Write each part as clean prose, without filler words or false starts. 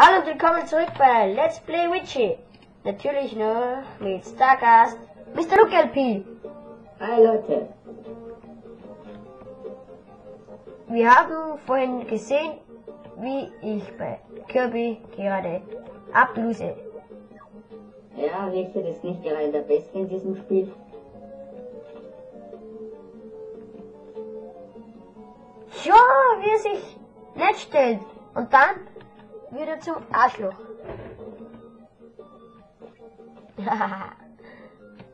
Hallo und willkommen zurück bei Let's Play Witchy. Natürlich nur mit Starcast Mr. Luke LP. Hi Leute. Wir haben vorhin gesehen, wie ich bei Kirby gerade ablose. Ja, Richard ist nicht gerade der Beste in diesem Spiel. Ja, wie er sich nett stellt. Und dann wird er zum Arschloch.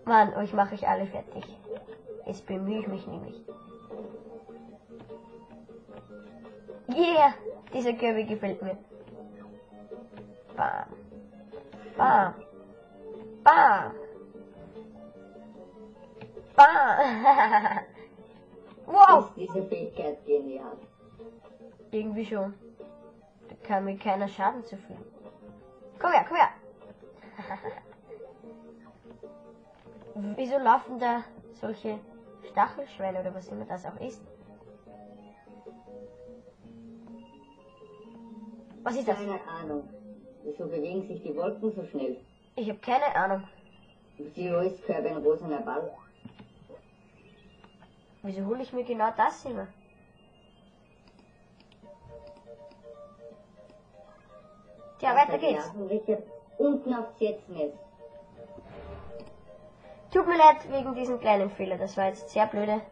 Mann, euch mache ich alle fertig. Jetzt bemühe ich mich nämlich. Yeah, dieser Kirby gefällt mir. Bam. Bam. Bam. Bam. Wow. Ist diese Fähigkeit genial? Irgendwie schon. Da kann mir keiner Schaden zufügen. Komm her, komm her. Wieso laufen da solche Stachelschweine oder was immer das auch ist? Was ist das? Keine Ahnung. Wieso bewegen sich die Wolken so schnell? Ich habe keine Ahnung. Wieso ist Kirby ein rosaner Ball? Wieso hole ich mir genau das immer? Tja, weiter geht's. Richard, unten aufs Jetznetz. Tut mir leid wegen diesem kleinen Fehler, das war jetzt sehr blöde.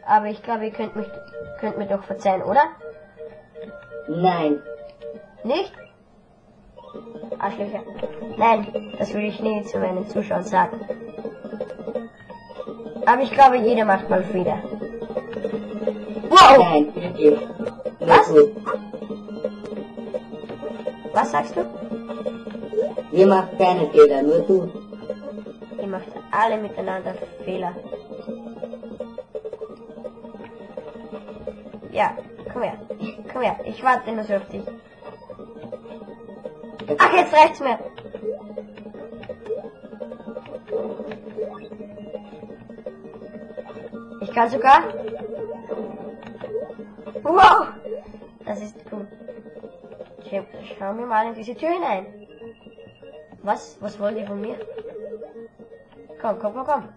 Aber ich glaube, ihr könnt mir doch verzeihen, oder? Nein. Nicht? Arschlöcher. Nein, das will ich nie zu meinen Zuschauern sagen. Aber ich glaube, jeder macht mal Fehler. Wow! Nein, wirklich. Was? Gut. Was sagst du? Ihr macht keine Fehler, nur du. Ihr macht alle miteinander Fehler. Ja, komm her. Komm her, ich warte nur so auf dich. Ach, jetzt reicht's mir. Ich kann sogar. Wow! Das ist gut. Schau mir mal in diese Tür hinein. Was wollt ihr von mir? Komm, komm, komm, komm.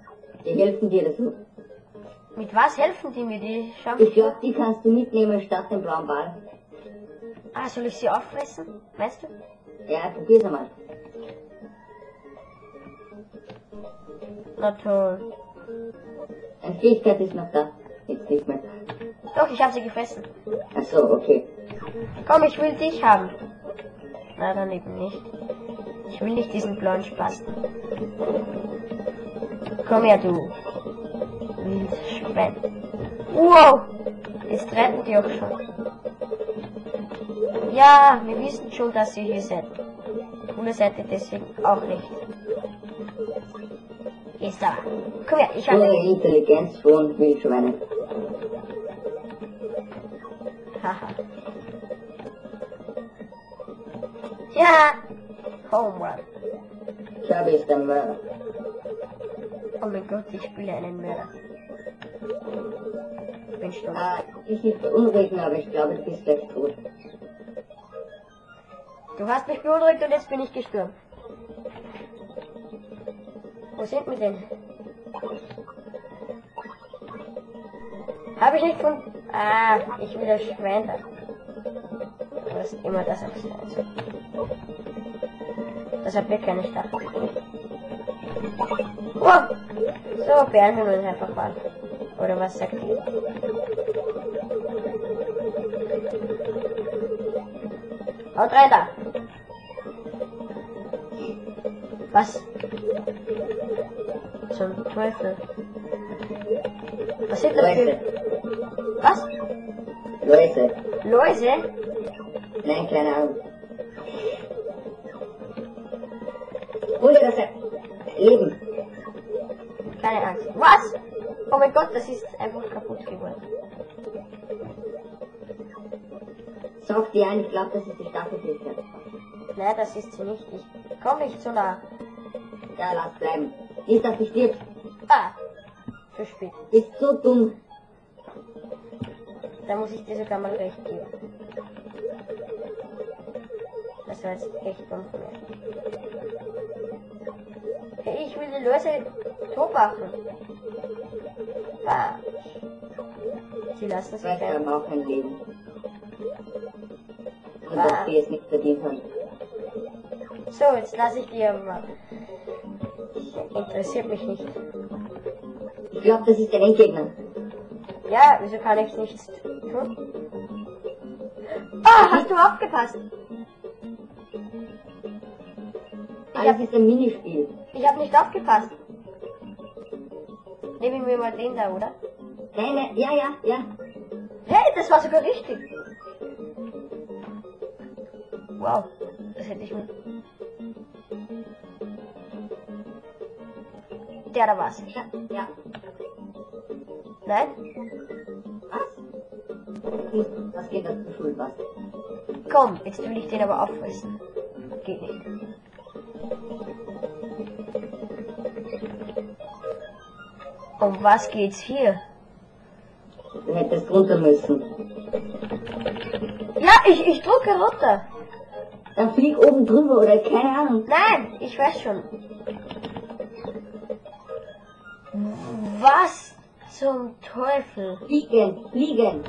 Die helfen dir dazu. Mit was helfen die mir? Die schauen Ich glaube, die kannst du mitnehmen statt dem blauen Ball. Ah, soll ich sie auffressen? Meinst du? Ja, probier's einmal. Na toll. Eine Fähigkeit ist noch da. Jetzt nicht mehr. Doch, ich habe sie gefressen. Ach so, okay. Komm, ich will dich haben. Na, dann eben nicht. Ich will nicht diesen blauen Spaß. Komm her, du. Wildschwein. Wow! Jetzt retten die auch schon. Ja, wir wissen schon, dass ihr hier seid. Coole seid ihr deswegen auch nicht. Ist da. Komm her, ich Hohe habe... Intelligenz von Wildschweinen. Haha. Ja! Home Run. Kirby ist ein Mörder. Oh mein Gott, ich spiele einen Mörder. Ich bin stolz. Ich nicht beunruhigen, aber ich glaube, du bist gleich tot. Du hast mich beunruhigt und jetzt bin ich gestorben. Wo sind wir denn? Habe ich nicht von... Ah, ich will das Schwein da. Was immer das auch sein soll. Das hat wirklich keine Stachel. Wow! So, beenden wir uns einfach mal. Oder was sagt ihr? Haut rein da! Was? Zum Teufel. Was sind das für... Läuse. Was? Läuse. Läuse? Nein, keine Ahnung. Hol dir das Leben. Keine Angst. Was? Oh mein Gott, das ist einfach kaputt geworden. Saug die ein, ich glaube, das ist die Stachelflüsse. Nein, das ist sie nicht. Ich komme nicht so nah. Ja, lass bleiben. Nicht, dass du stirbst. Ah! Zu spät. Bist so dumm. Da muss ich dir sogar mal recht geben. Das war jetzt echt dumm von mir. Ich will die Löse tot machen. Ah. Sie lassen sich Weil sie haben auch ein Leben. Und Ah. dass die es nicht verdient haben. So, jetzt lasse ich die aber mal. Interessiert mich nicht. Ich glaube, das ist der Endgegner. Ja, wieso kann ich nichts tun? Ah, hast du aufgepasst? Alles ist ein Minispiel. Ich habe nicht aufgepasst. Nehmen wir mal den da, oder? Nein, ja. Hey, das war sogar richtig. Wow, das hätte ich mir... Der da war's. Ja. Nein? Was? Was geht das zu Schuld, was? Komm, jetzt will ich den aber auffressen. Geht nicht. Um was geht's hier? Du hättest runter müssen. Ja, ich drücke runter. Dann flieg oben drüber oder keine Ahnung. Nein, ich weiß schon. Was zum Teufel? Fliegen.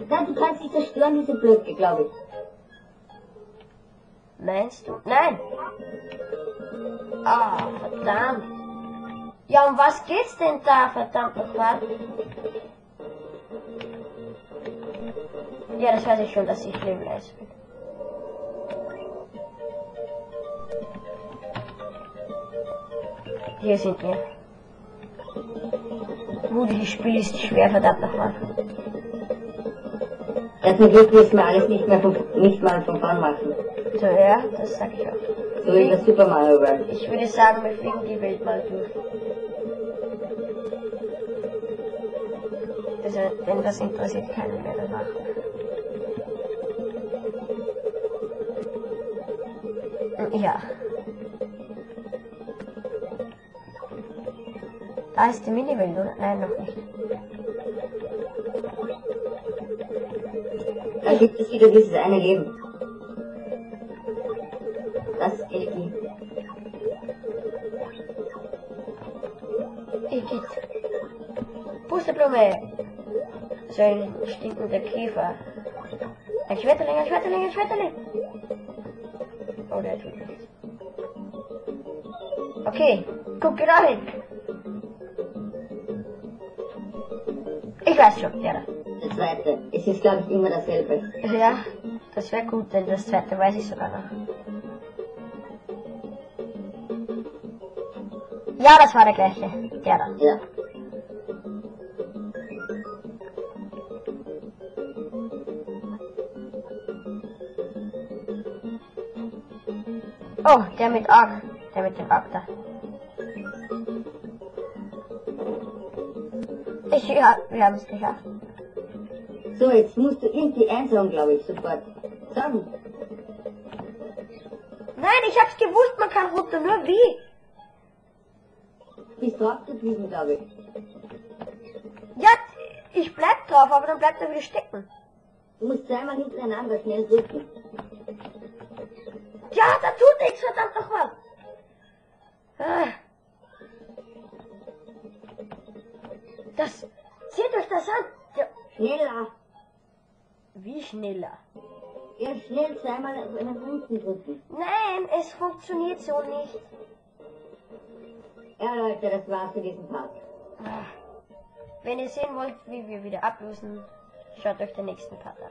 Nein, du kannst dich zerstören, diese Blöcke, glaube ich. Meinst du? Nein. Ah, verdammt. Ja, um was geht's denn da, verdammt nochmal? Ja, das weiß ich schon, dass ich Level 1 bin. Hier sind wir. Dieses Spiel ist schwer, verdammt nochmal. Zum Glück müssen wir alles nicht mal von vorn machen. So, ja, das sag ich auch. So wie das Super Mario World. Ich würde sagen, wir fliegen die Welt mal durch. Also, denn das interessiert keinen mehr danach. Ja. Da ist die Mini-Welt, oder? Nein, noch nicht. Da gibt es wieder dieses eine Leben. Das ist Energie. Igitt. Pusteblume. So ein stinkender Käfer. Ein Schmetterling. Oh, der tut nichts. Okay, guck genau hin. Ich weiß schon, ja. Der zweite. Es ist, glaube ich, immer dasselbe. Ja, das wäre gut, denn das zweite weiß ich sogar noch. Ja, das war der gleiche. Der da. Ja. Oh, der mit Arc. Der mit dem Arc da. Ja, wir haben es geschafft. So, jetzt musst du irgendwie einsagen, glaube ich, sofort. Sagen. Nein, ich hab's gewusst, man kann runter, nur wie? Bist drauf geblieben, glaube ich. Ja, ich bleib drauf, aber dann bleibt er wieder stecken. Du musst zweimal hintereinander schnell drücken. Ja, da tut nichts, verdammt nochmal. Das, seht euch das an. Ja, Schneller. wie schneller? Ja, schnell zweimal nach unten drücken. Nein, es funktioniert so nicht. Ja, Leute, das war's für diesen Part. Wenn ihr sehen wollt, wie wir wieder ablösen, schaut euch den nächsten Part an.